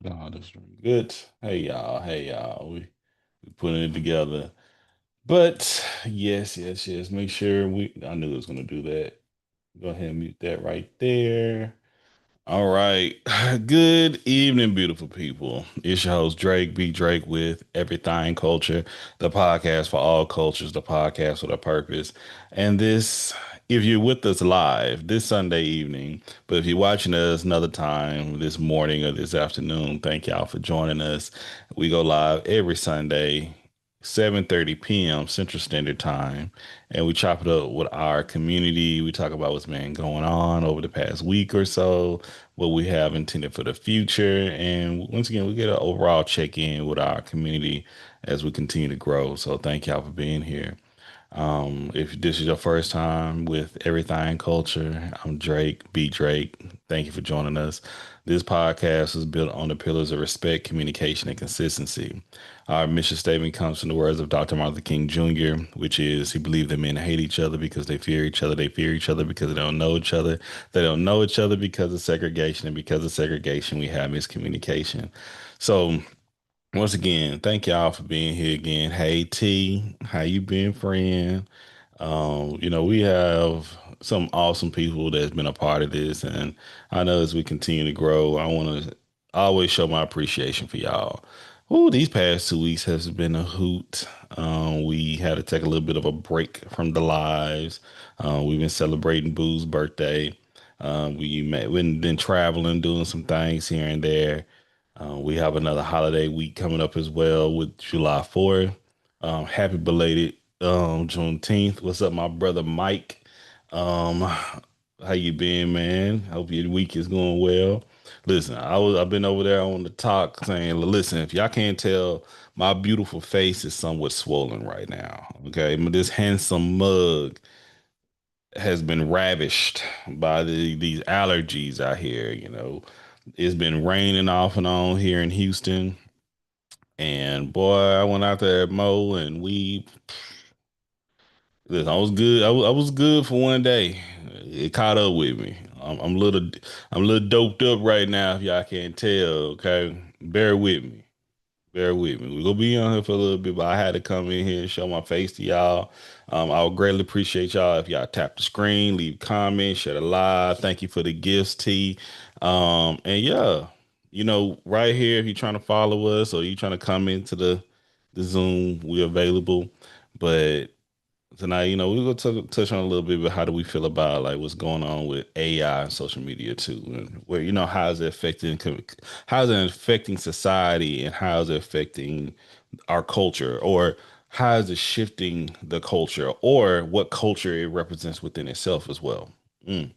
No, that's really good. Hey y'all. We putting it together. But yes. Make sure we I knew it was gonna do that. Go ahead and mute that right there. All right. Good evening, beautiful people. It's your host, Drake B. Drake with Everything Culture, the podcast for all cultures, the podcast with a purpose. And this, if you're with us live this Sunday evening, but if you're watching us another time this morning or this afternoon, thank y'all for joining us. We go live every Sunday, 7:30 p.m. Central Standard Time, and we chop it up with our community. We talk about what's been going on over the past week or so, what we have intended for the future. And once again, we get an overall check in with our community as we continue to grow. So thank y'all for being here. If this is your first time with Everything Culture, I'm Drake, B Drake. Thank you for joining us. This podcast is built on the pillars of respect, communication, and consistency. Our mission statement comes from the words of Dr. Martin Luther King Jr., which is he believed that men hate each other because they fear each other. They fear each other because they don't know each other. They don't know each other because of segregation. And because of segregation, we have miscommunication. So, once again, thank y'all for being here again. Hey T, how you been, friend? We have some awesome people that's been a part of this, and I know as we continue to grow, I want to always show my appreciation for y'all. Oh, these past 2 weeks has been a hoot. We had to take a little bit of a break from the lives. We've been celebrating Boo's birthday. We've been traveling, doing some things here and there. We have another holiday week coming up as well with July 4th. Happy belated Juneteenth. What's up, my brother Mike? Um, how you been, man? Hope your week is going well. Listen, I've been over there on the talk saying, listen, if y'all can't tell, my beautiful face is somewhat swollen right now. Okay, this handsome mug has been ravished by these allergies out here. It's been raining off and on here in Houston. And boy, I went out there at Mo and listen, I was good. I was good for one day. It caught up with me. I'm a little doped up right now, if y'all can't tell. Okay, bear with me. Bear with me. We're gonna be on here for a little bit, but I had to come in here and show my face to y'all. I would greatly appreciate y'all if y'all tap the screen, leave comments, share the live. Thank you for the gifts, T. And yeah, right here, if you're trying to follow us or you're trying to come into the Zoom, we're available. But tonight, we're gonna touch on a little bit about how do we feel about like what's going on with AI and social media too, and where how is it affecting society and how is it affecting our culture, or how is it shifting the culture, or what culture it represents within itself as well. Mm.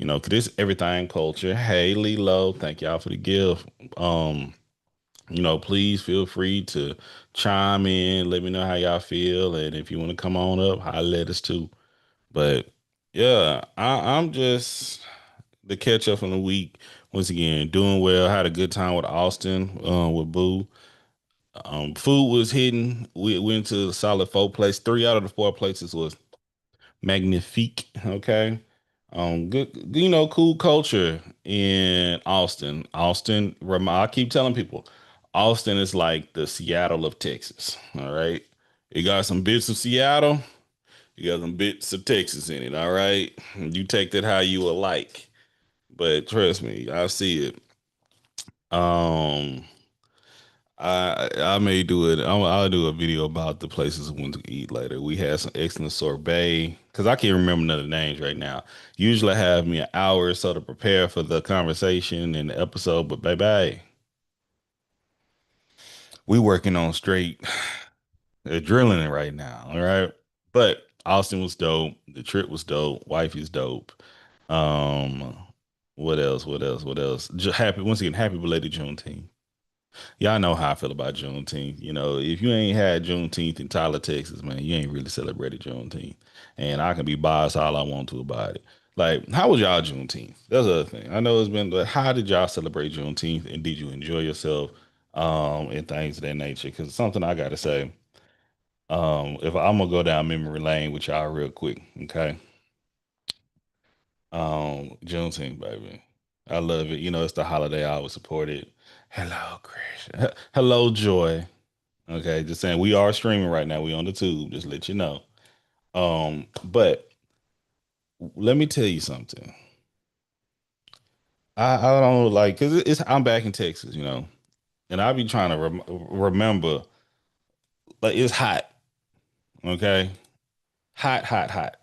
'Cause this everything culture. Hey, Lilo, thank y'all for the gift. Please feel free to chime in, let me know how y'all feel, and if you want to come on up, holla at us too. But yeah, I'm just the catch up from the week. Once again, doing well. Had a good time with Austin, with Boo. Food was hidden. We went to a solid 4 places. Three out of the 4 places was magnifique. Okay. Good, cool culture in Austin. I keep telling people, Austin is like the Seattle of Texas. All right. You got some bits of Seattle, you got some bits of Texas in it. All right. You take that how you would like. But trust me, I see it. Um, I may do it. I'll do a video about the places we went to eat later. We had some excellent sorbet because I can't remember none of the names right now. Usually I have me an hour or so to prepare for the conversation and the episode, but baby, we working on straight adrenaline right now. All right, but Austin was dope. The trip was dope. Wifey's dope. Um, what else? What else? What else? Happy once again. Happy belated Juneteenth. Y'all know how I feel about Juneteenth. If you ain't had Juneteenth in Tyler, Texas, man, you ain't really celebrated Juneteenth. And I can be biased all I want to about it. Like, how was y'all Juneteenth? That's the other thing. I know it's been, but how did y'all celebrate Juneteenth? And did you enjoy yourself? And things of that nature. Because something I gotta say, if I'm gonna go down memory lane with y'all real quick, okay? Juneteenth, baby. I love it. You know, it's the holiday. I always support it. Hello, Chris. Hello, Joy. Okay, just saying we are streaming right now. We on the tube. Just let you know. But let me tell you something. I don't like because it's I'm back in Texas, you know, and I be trying to remember like it's hot. Okay, hot, hot, hot.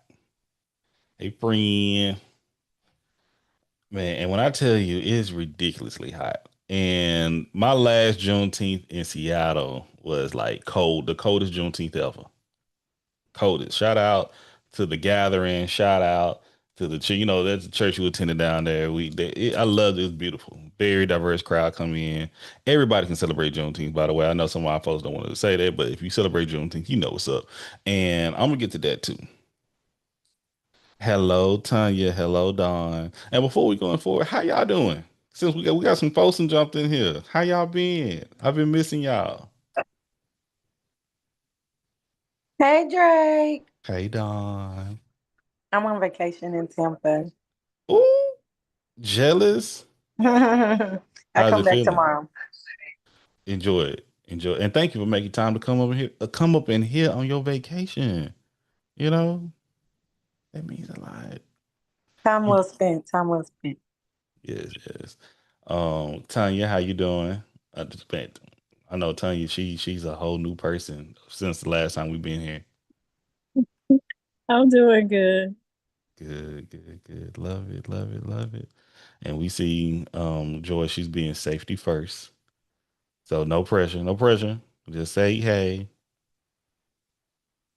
Hey, friend, man, and when I tell you it's ridiculously hot. And my last Juneteenth in Seattle was like cold, the coldest Juneteenth ever. Coldest. Shout out to the gathering. Shout out to the you know that's the church we attended down there. I loved it. It was beautiful. Very diverse crowd coming in. Everybody can celebrate Juneteenth. By the way, I know some of my folks don't want to say that, but if you celebrate Juneteenth, you know what's up. And I'm gonna get to that too. Hello, Tanya. Hello, Dawn. And before we going forward, how y'all doing? Since we got some folks and jumped in here. How y'all been? I've been missing y'all. Hey Drake, Hey, Dawn. I'm on vacation in Tampa. Ooh, jealous. I How's come it back feeling? tomorrow. Enjoy it. Enjoy it. And thank you for making time to come over here, come up in here on your vacation. You know, that means a lot. Time You, well spent. Time well spent. yes, yes. Tanya, how you doing? I just been, I know Tanya, she's a whole new person since the last time we've been here. I'm doing good. Good, good, good. Love it, love it, love it. And we see Joy, she's being safety first. So no pressure, no pressure. Just say hey.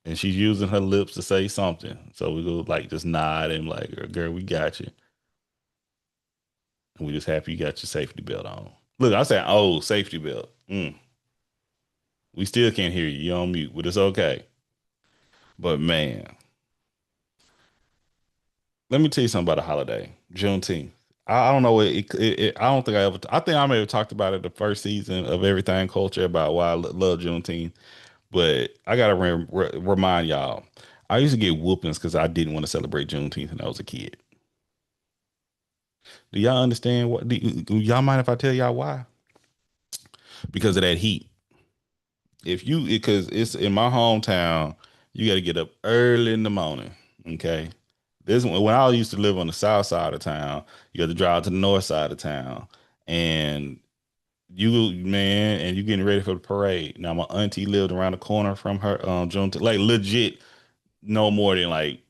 And she's using her lips to say something. So we go like just nod and like, girl, we got you. And we just happy you got your safety belt on. Look, I said, oh, safety belt. We still can't hear you. You're on mute, but it's okay. But man, let me tell you something about a holiday, Juneteenth. I don't know. I don't think I ever. I think I may have talked about it the first season of Everything Culture about why I love Juneteenth. But I gotta remind y'all, I used to get whoopings because I didn't want to celebrate Juneteenth when I was a kid. Do y'all understand what? Do y'all mind if I tell y'all why? Because of that heat. If you, because it's in my hometown, you got to get up early in the morning. Okay. This when I used to live on the south side of town, you had to drive to the north side of town, and you man, and you getting ready for the parade. Now my auntie lived around the corner from her June, like legit, no more than like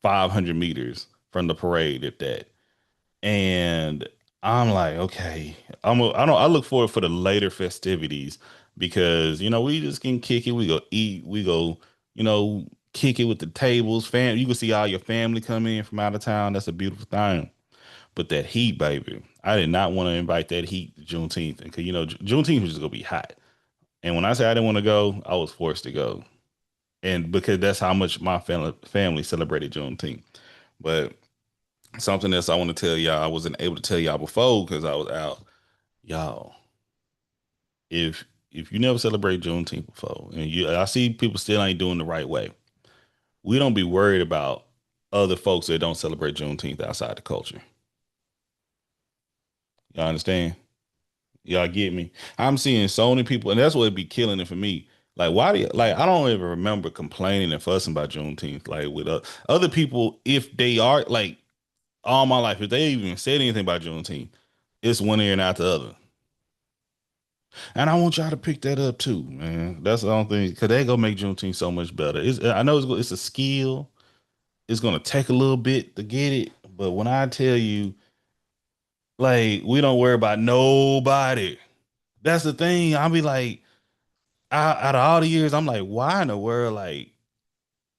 500 meters from the parade, if that. And I'm like, okay, I don't I look forward for the later festivities because you know we just can kick it. We go eat. We go, you know, kick it with the tables. You can see all your family come in from out of town. That's a beautiful thing. But that heat, baby, I did not want to invite that heat to Juneteenth because you know Juneteenth was just gonna be hot. And when I say I didn't want to go, I was forced to go, and because that's how much my family celebrated Juneteenth. But something else I want to tell y'all, I wasn't able to tell y'all before because I was out. Y'all, if you never celebrate Juneteenth before, and I see people still ain't doing the right way, we don't be worried about other folks that don't celebrate Juneteenth outside the culture. Y'all understand? Y'all get me? I'm seeing so many people, and that's what be killing it for me. Like, why do you, like I don't even remember complaining and fussing about Juneteenth. Like with other people, if they are like all my life, if they even said anything about Juneteenth, it's one ear and out the other. And I want y'all to pick that up too, man. That's the only thing, because they gonna make Juneteenth so much better. I know it's a skill. It's gonna take a little bit to get it, but when I tell you, like, we don't worry about nobody. That's the thing. I'll be like, out of all the years, I'm like, why in the world, like,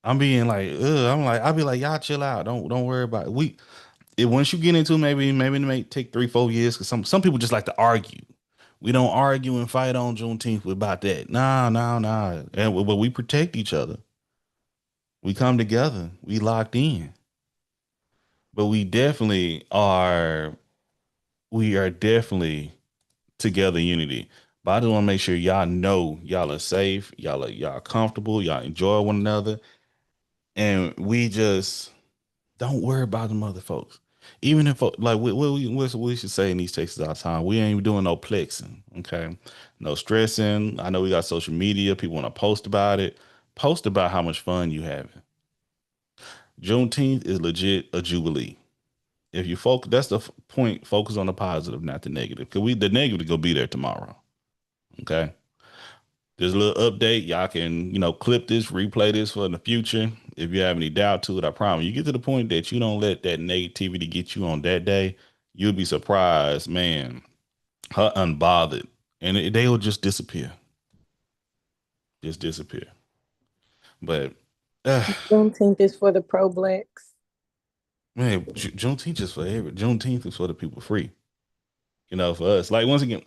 I'm being like, ugh. I'll be like, y'all chill out. Don't worry about it. Once you get into maybe it may take 3, 4 years because some people just like to argue. We don't argue and fight on Juneteenth about that. Nah, nah, nah. But we protect each other. We come together. We locked in. But we are definitely together in unity. But I just want to make sure y'all know y'all are safe, y'all comfortable, y'all enjoy one another. And we just don't worry about them other folks. Even if like what we should say in these texts all the time, we ain't doing no plexing, okay? No stressing. I know we got social media. People want to post about it. Post about how much fun you having. Juneteenth is legit a jubilee. If you focus, that's the point. Focus on the positive, not the negative. Cause the negative gonna be there tomorrow. Okay. There's a little update. Y'all can, clip this, replay this for the future. If you have any doubt to it, I promise you get to the point that you don't let that negativity get you on that day, you'll be surprised, man. Her unbothered, and they will just disappear, just disappear. But Juneteenth is for the pro blacks. man, Juneteenth is for Juneteenth is for the people free. For us. Like once again,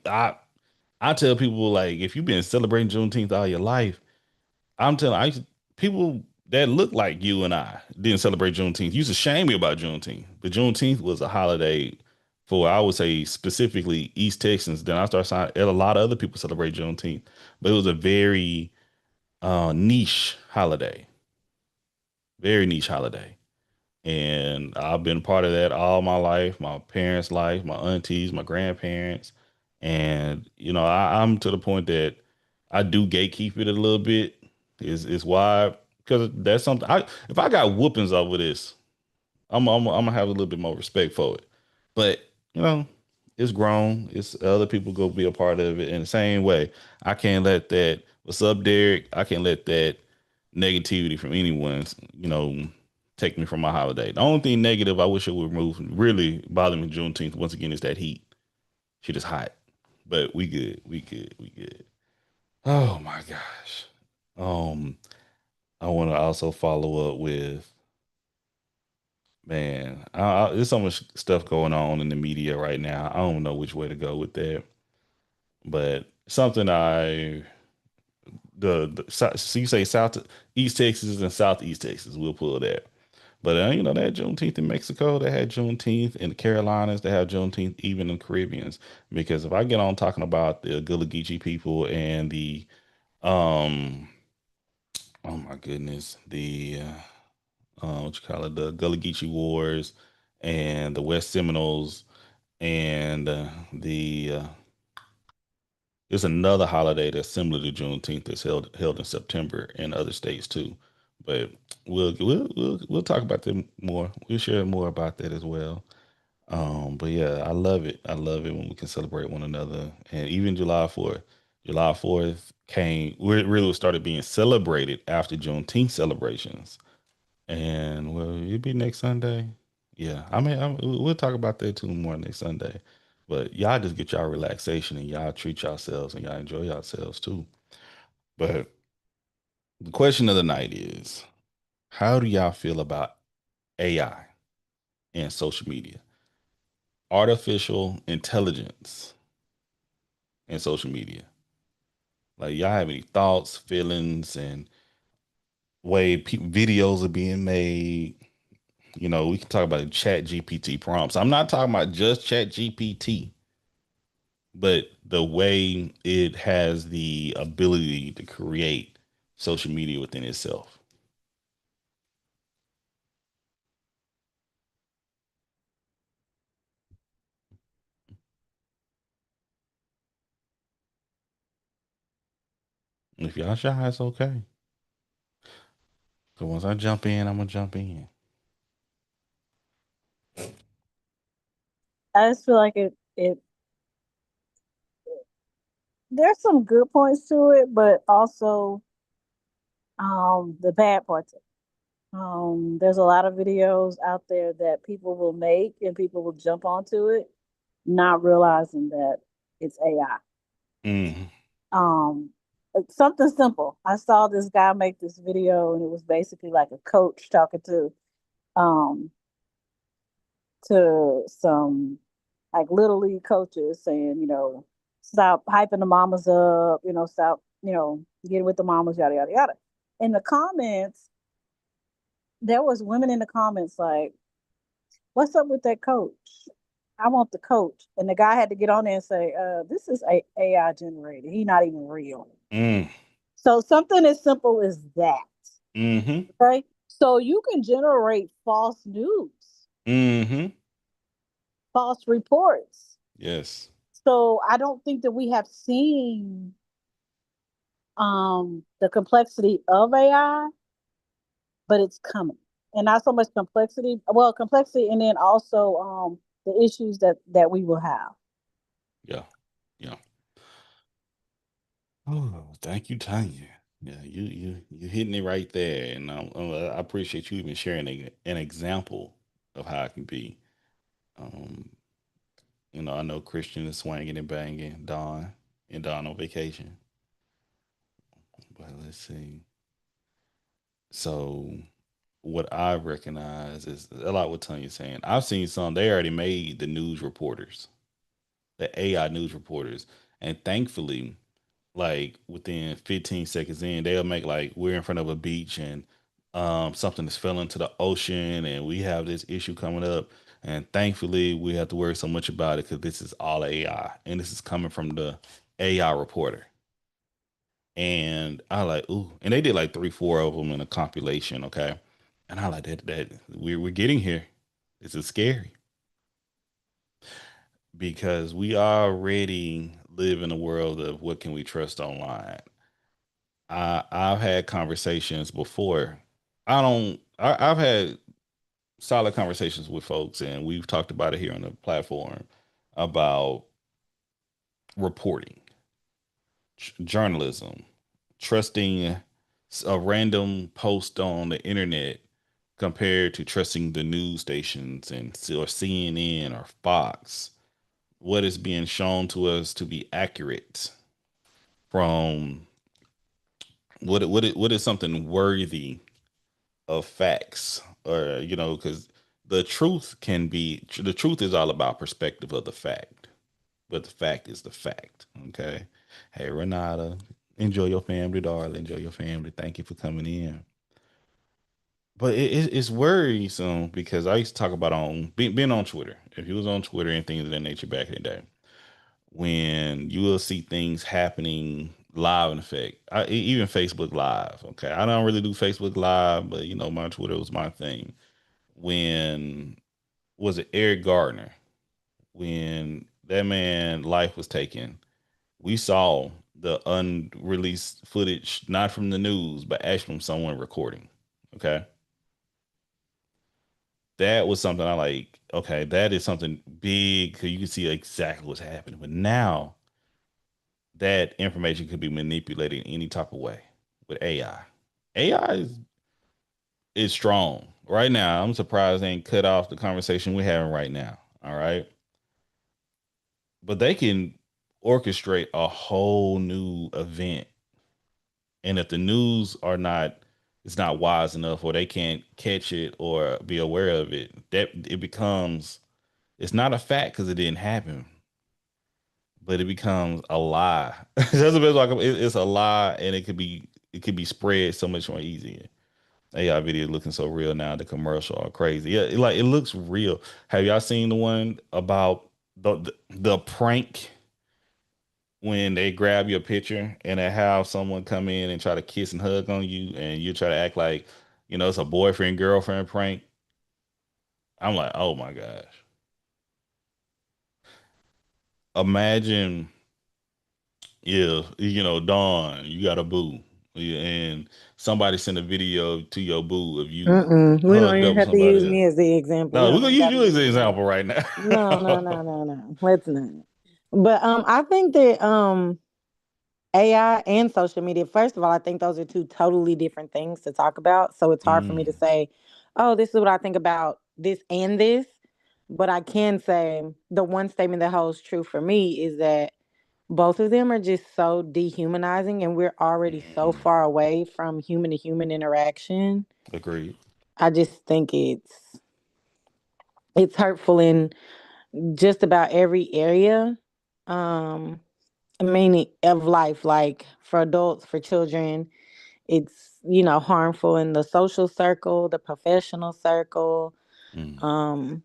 I tell people like if you've been celebrating Juneteenth all your life, I'm telling people that look like you and I didn't celebrate Juneteenth. You used to shame me about Juneteenth, but Juneteenth was a holiday for I would say specifically East Texans. Then I started seeing a lot of other people celebrate Juneteenth, but it was a very niche holiday, very niche holiday. And I've been a part of that all my life, my parents' life, my aunties, my grandparents. And, I'm to the point that I do gatekeep it a little bit. Is why because that's something if I got whoopings over this, I'm gonna have a little bit more respect for it. But you know, it's grown. It's other people go be a part of it in the same way. I can't let that. What's up, Derek? I can't let that negativity from anyone, take me from my holiday. The only thing negative I wish it would remove really bother me Juneteenth once again is that heat. Shit is hot, but we good. We good. We good. Oh my gosh. Um, I want to also follow up with man. There's so much stuff going on in the media right now. I don't know which way to go with that, but something so you say South East Texas and Southeast Texas. We'll pull that. But that Juneteenth in Mexico, they had Juneteenth in the Carolinas, they have Juneteenth even in the Caribbeans. Because if I get on talking about the Gullah Geechee people and the um, oh my goodness, the what you call it, the Gullah Geechee Wars and the West Seminoles and the there's another holiday that's similar to Juneteenth that's held in September in other states too. But we'll talk about them more. We'll share more about that as well. But yeah, I love it. I love it when we can celebrate one another. And even July 4th. July 4th came really started being celebrated after Juneteenth celebrations. And well, it'll be next Sunday. Yeah, I mean, we'll talk about that too more next Sunday. But y'all just get y'all relaxation and y'all treat yourselves and y'all enjoy yourselves too. But the question of the night is, how do y'all feel about AI and social media, artificial intelligence and social media? Like y'all have any thoughts, feelings, and way videos are being made? We can talk about Chat GPT prompts. I'm not talking about just Chat GPT, but the way it has the ability to create social media within itself. If y'all shy, it's okay. So once I jump in, I'm gonna jump in. I just feel like it there's some good points to it, but also the bad parts. There's a lot of videos out there that people will make and people will jump onto it, not realizing that it's AI. Mm, It's something simple. I saw this guy make this video and it was basically like a coach talking um to some like little league coaches saying, stop hyping the mamas up, stop, getting with the mamas, yada yada yada. In the comments, there was women in the comments like, "What's up with that coach? I want the coach." And the guy had to get on there and say, "This is a AI generated. He's not even real." mm, So something as simple as that. mm-hmm, Okay, so you can generate false news. mm-hmm. false reports. Yes. So I don't think that we have seen the complexity of AI, but it's coming. And not so much complexity and then also the issues that we will have. Yeah. Yeah. Oh, thank you, Tanya. Yeah, you hitting it right there, and I appreciate you even sharing an example of how it can be. Um, I know Christian is swinging and banging, Dawn on vacation. But let's see. So what I recognize is a lot what Tanya's saying. I've seen some. They already made the news reporters, the AI news reporters, and thankfully, like within 15 seconds in, they'll make like we're in front of a beach and something is fell into the ocean and we have this issue coming up. And thankfully, we have to worry so much about it because this is all AI and this is coming from the AI reporter. And I like, ooh, and they did like three, four of them in a compilation, okay. And I like that we're getting here. This is scary because we already live in a world of what can we trust online. I've had conversations before. I've had solid conversations with folks, and we've talked about it here on the platform about reporting, journalism, trusting a random post on the internet compared to trusting the news stations and or CNN or Fox. What is being shown to us to be accurate from what is something worthy of facts, or because the truth is all about perspective of the fact, but the fact is the fact. Okay. Hey, Renata, enjoy your family, darling. Enjoy your family. Thank you for coming in. But it's worrisome because I used to talk about being on Twitter. If you was on Twitter and things of that nature back in the day, when you will see things happening live in effect, even Facebook Live. Okay, I don't really do Facebook Live, but my Twitter was my thing. When was it Eric Gardner? When that man life was taken, we saw the unreleased footage, not from the news, but actually from someone recording. Okay, that was something I like. Okay, that is something big because you can see exactly what's happening. But now that information could be manipulated in any type of way with AI. AI is strong right now. I'm surprised they ain't cut off the conversation we're having right now. All right, but they can orchestrate a whole new event, and if the news are not, it's not wise enough, or they can't catch it or be aware of it, that it becomes, it's not a fact because it didn't happen, but it becomes a lie. That's the best way it's a lie, and it could be spread so much more easier. AI video looking so real now. The commercial are crazy. Yeah, it looks real. Have y'all seen the one about the prank when they grab your picture and they have someone come in and try to kiss and hug on you, and you try to act like it's a boyfriend girlfriend prank? I'm like, oh my gosh. Imagine if Dawn, you got a boo, yeah, and somebody sent a video to your boo of you We don't hugged even up with have to use somebody else. me as the example. We No, we're don't gonna even use got to you as an use me. example right now. No, no, no, no, no. Let's not. But I think that AI and social media, first of all, I think those are two totally different things to talk about. So it's hard for me to Mm, say, oh, this is what I think about this and this. But I can say the one statement that holds true for me is that both of them are just so dehumanizing, and we're already so mhm. far away from human to human interaction. Agreed. I just think it's hurtful in just about every area. Um, I mean, of life, like for adults, for children, it's harmful in the social circle, the professional circle. Mm, Um,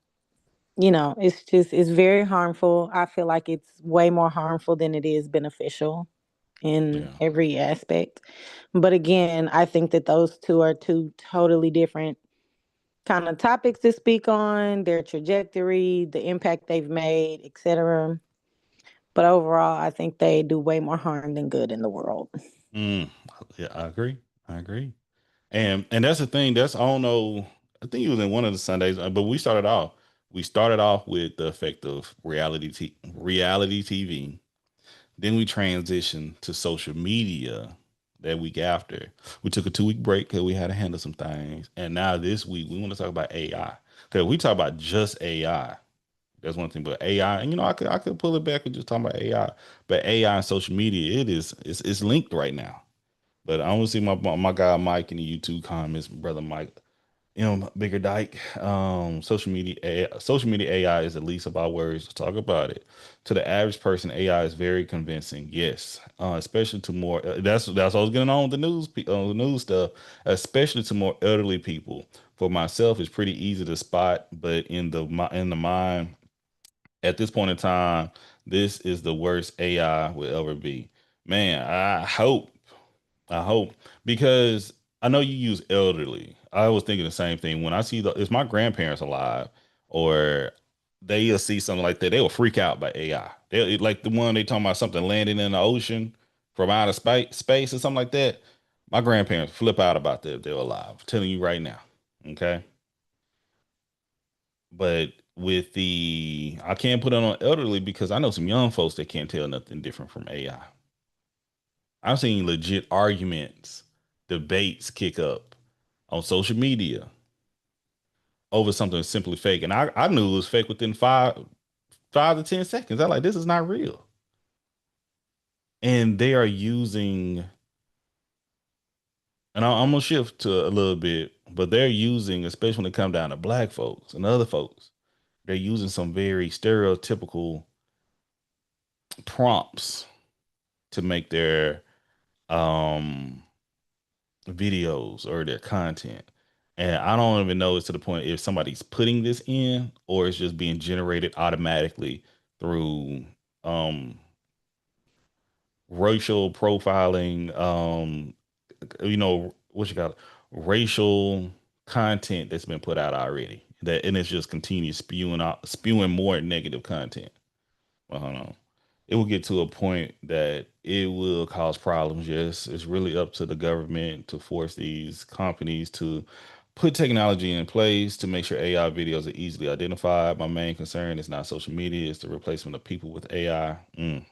it's very harmful. I feel like it's way more harmful than it is beneficial in yeah. every aspect. But again, I think that those two are two totally different kind of topics to speak on, their trajectory, the impact they've made, etc. But overall, I think they do way more harm than good in the world. Mm, yeah, I agree. I agree. And that's the thing. That's I don't know. I think it was in one of the Sundays, but we started off. We started off with the effect of reality TV. Then we transitioned to social media that week after. We took a 2 week break because we had to handle some things. And now this week we want to talk about AI. Because we talk about just AI. That's one thing. But AI, and I could pull it back and just talk about AI. But AI and social media, it's linked right now. But I want to see my guy Mike in the YouTube comments, brother Mike. Bigger Dyke. Social media AI is at least about words to talk about it. To the average person, AI is very convincing. Yes, especially to more. That's what I was getting on with the news stuff. Especially to more elderly people. For myself, it's pretty easy to spot, but in the mind at this point in time, this is the worst AI will ever be. Man, I hope because I know you use elderly. I was thinking the same thing when I see is my grandparents alive or they'll see something like that, they will freak out by AI. They like the one they talking about something landing in the ocean from outer space or something like that. My grandparents flip out about that if they're alive. I'm telling you right now. Okay. But with I can't put it on elderly because I know some young folks that can't tell nothing different from AI. I've seen legit arguments, debates kick up on social media over something simply fake. And I knew it was fake within 5 to 10 seconds. I like, this is not real. And they are using, and I'm gonna shift to a little bit, but they're using, especially when it comes down to black folks and other folks, they're using some very stereotypical prompts to make their um videos or their content. And I don't even know it's to the point if somebody's putting this in or it's just being generated automatically through um racial profiling, what you got racial content that's been put out already. That and it's just continues spewing more negative content. Well, hold on. It will get to a point that it will cause problems. Yes, it's really up to the government to force these companies to put technology in place to make sure AI videos are easily identified. My main concern is not social media; it's the replacement of people with AI. You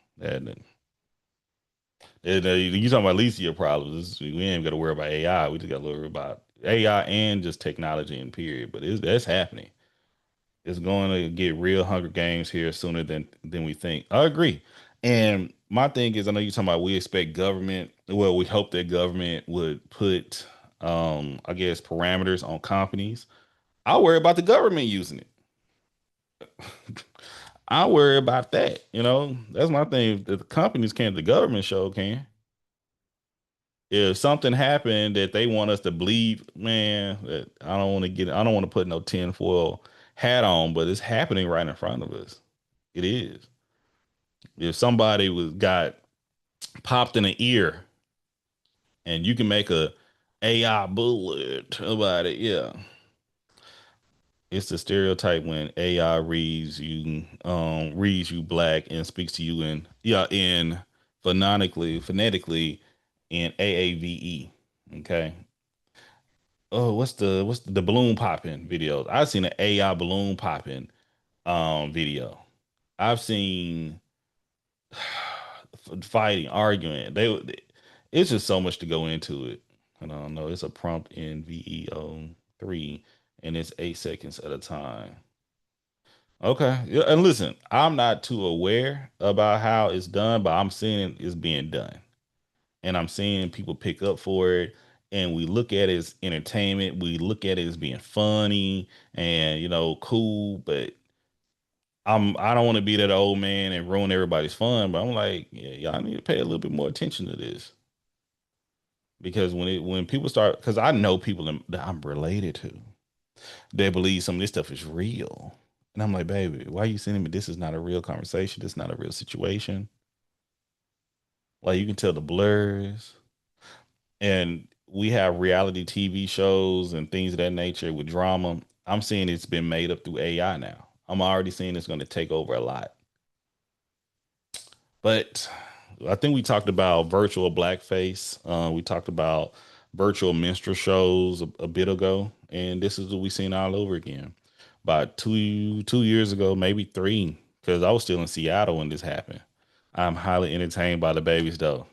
talking about at least your problems? We ain't got to worry about AI. We just got to worry about AI and just technology in period. But that's happening. It's going to get real Hunger Games here sooner than we think. I agree. And my thing is, I know you're talking about we expect government. Well, we hope that government would put, I guess, parameters on companies. I worry about the government using it. I worry about that. That's my thing. If the companies can't, the government show can. If something happened that they want us to believe, man, that I don't want to put no tinfoil hat on, but it's happening right in front of us. It is. If somebody was got popped in the ear and you can make a AI bullet about it, yeah. It's the stereotype when AI reads you black and speaks to you in phonetically in AAVE. Okay. Oh, what's the balloon popping videos? I've seen an AI balloon popping video. I've seen fighting, arguing. It's just so much to go into it. I don't know. It's a prompt in VEO3 and it's 8 seconds at a time. Okay. Yeah, and listen, I'm not too aware about how it's done, but I'm seeing it's being done. And I'm seeing people pick up for it. And we look at it as entertainment. We look at it as being funny and cool. But I don't want to be that old man and ruin everybody's fun. But I'm like, yeah, y'all need to pay a little bit more attention to this because when people start, because I know people that I'm related to, they believe some of this stuff is real. And I'm like, baby, why are you sending me? This is not a real conversation. This is not a real situation. Like you can tell the blurs. And we have reality TV shows and things of that nature with drama. I'm seeing it's been made up through AI now. I'm already seeing it's going to take over a lot. But I think we talked about virtual blackface. We talked about virtual minstrel shows a bit ago, and this is what we seen all over again. About 2 years ago, maybe three, because I was still in Seattle when this happened. I'm highly entertained by the babies, though.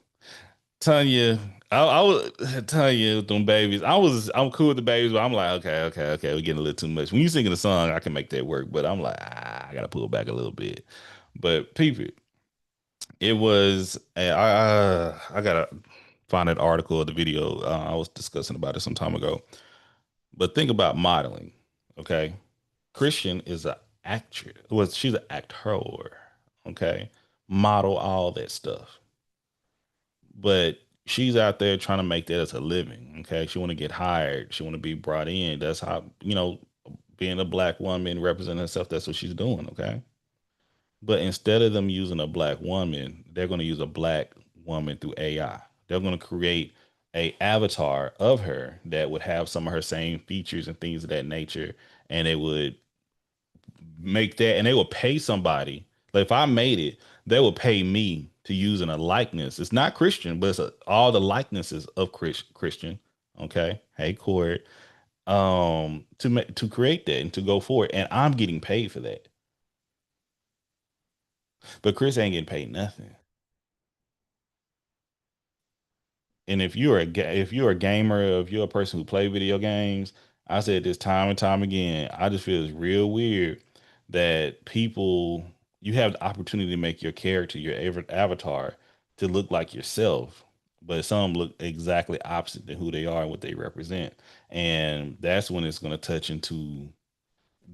Tanya, I was Tanya with them babies. I'm cool with the babies, but I'm like, okay, we're getting a little too much. When you singing a song, I can make that work, but I'm like, I gotta pull back a little bit. But people, it was I gotta find an article or the video. I was discussing about it some time ago. But think about modeling. Okay, Christian is an actress. Well, she's an actor. Okay, model all that stuff. But she's out there trying to make that as a living. Okay, she want to get hired. She want to be brought in. That's how being a black woman representing herself. That's what she's doing. Okay. But instead of them using a black woman, they're going to use a black woman through AI. They're going to create a avatar of her that would have some of her same features and things of that nature, and it would make that, and they would pay somebody. Like if I made it, they would pay me to use in a likeness. It's not Christian, but all the likenesses of Christian. Okay, hey Cord, to create that and to go for it, and I'm getting paid for that. But Chris ain't getting paid nothing. And if you're a gamer, if you're a person who play video games, I said this time and time again. I just feel it's real weird that people you have the opportunity to make your character, your avatar, to look like yourself, but some look exactly opposite than who they are and what they represent. And that's when it's going to touch into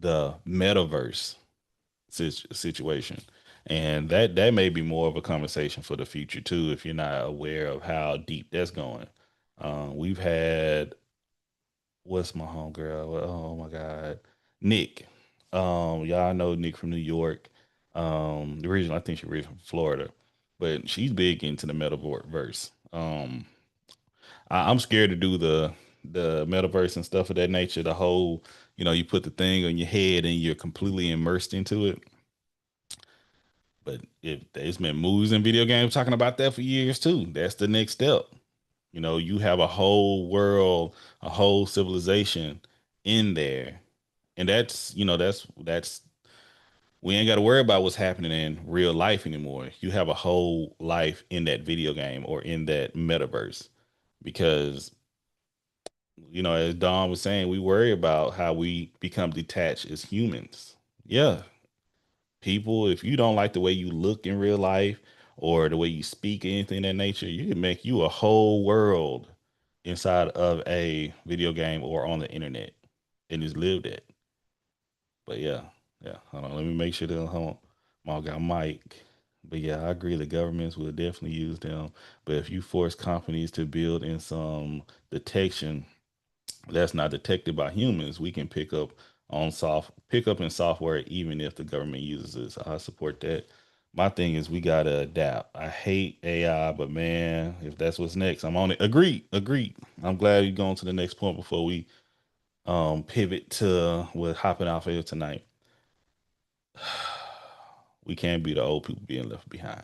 the metaverse situation. And that may be more of a conversation for the future too, if you're not aware of how deep that's going. We've had what's my homegirl? Oh my God, Nick. Y'all know Nick from New York. The reason I think she's originally from Florida, but she's big into the metaverse. I'm scared to do the metaverse and stuff of that nature. The whole, you put the thing on your head and you're completely immersed into it. But if there's been movies and video games talking about that for years too, that's the next step. You have a whole world, a whole civilization in there. And that's we ain't got to worry about what's happening in real life anymore. You have a whole life in that video game or in that metaverse because as Don was saying, we worry about how we become detached as humans. Yeah, people, if you don't like the way you look in real life or the way you speak, anything of that nature, you can make you a whole world inside of a video game or on the internet and just live that. But yeah. Hold on, let me make sure that my guy Mike. But yeah, I agree. The governments will definitely use them. But if you force companies to build in some detection that's not detected by humans, we can pick up in software even if the government uses it. So I support that. My thing is we gotta adapt. I hate AI, but man, if that's what's next, I'm on it. Agreed. I'm glad you're going to the next point before we pivot to what hopping off here tonight. We can't be the old people being left behind.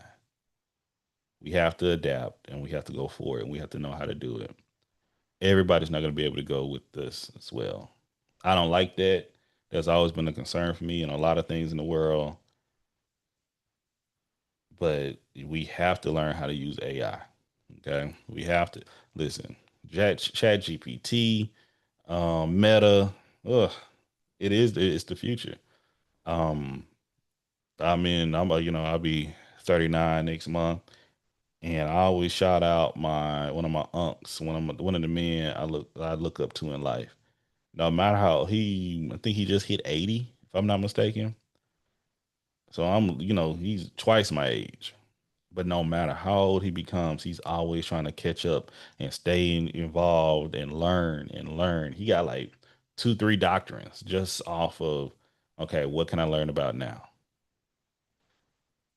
We have to adapt and we have to go for it and we have to know how to do it. Everybody's not going to be able to go with this as well. I don't like that. That's always been a concern for me and a lot of things in the world. But we have to learn how to use AI. Okay. We have to listen. Chat GPT, Meta, ugh, it's the future. Um, I'll be 39 next month. And I always shout out one of my unks, one of the men I look up to in life. No matter how I think he just hit 80, if I'm not mistaken. So he's twice my age. But no matter how old he becomes, he's always trying to catch up and stay involved and learn and learn. He got like 2, 3 doctrines just off of, okay, what can I learn about now?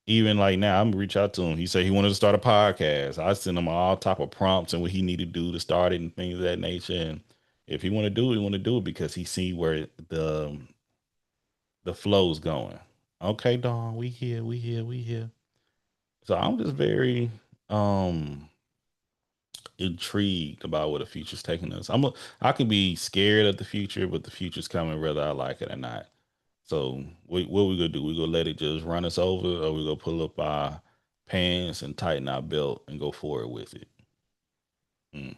Even like now, I'm gonna reach out to him. He said he wanted to start a podcast. I send him all type of prompts and what he need to do to start it and things of that nature. And if he want to do it, he want to do it because he see where the flow's going. Okay, Dawn, we here, we here, we here. So I'm just very um intrigued about where the future's taking us. I can be scared of the future, but the future's coming whether I like it or not. So what we gonna do? We gonna let it just run us over, or we gonna pull up our pants and tighten our belt and go forward with it? Mm.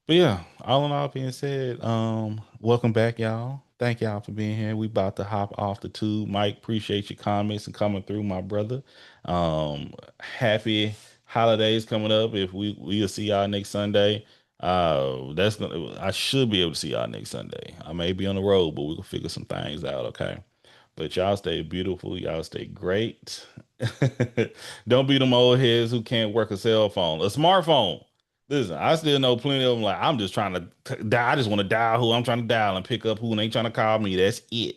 But yeah, all in all being said, welcome back, y'all. Thank y'all for being here. We about to hop off the tube. Mike, appreciate your comments and coming through, my brother. Happy holidays coming up. If we'll see y'all next Sunday. That's gonna I should be able to see y'all next Sunday. I may be on the road, but we can figure some things out, okay? But y'all stay beautiful. Y'all stay great. Don't be them old heads who can't work a cell phone, a smartphone. Listen, I still know plenty of them. Like, I'm just trying to dial. I just want to dial who I'm trying to dial and pick up who and ain't trying to call me. That's it.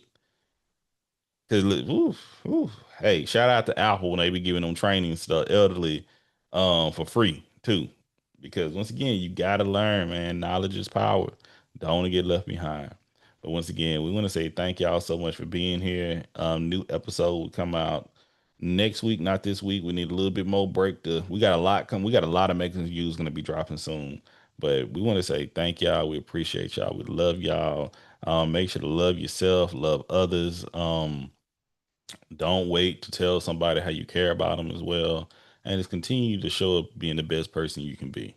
Cause oof, oof. Hey, shout out to Apple when they be giving them training stuff elderly for free too. Because once again, you gotta learn, man. Knowledge is power. Don't want to get left behind. But once again, we want to say thank y'all so much for being here. New episode will come out next week, not this week. We need a little bit more break to we got a lot come we got a lot of making views gonna be dropping soon. But we want to say thank y'all. We appreciate y'all. We love y'all. Make sure to love yourself, love others. Don't wait to tell somebody how you care about them as well. And just continue to show up being the best person you can be.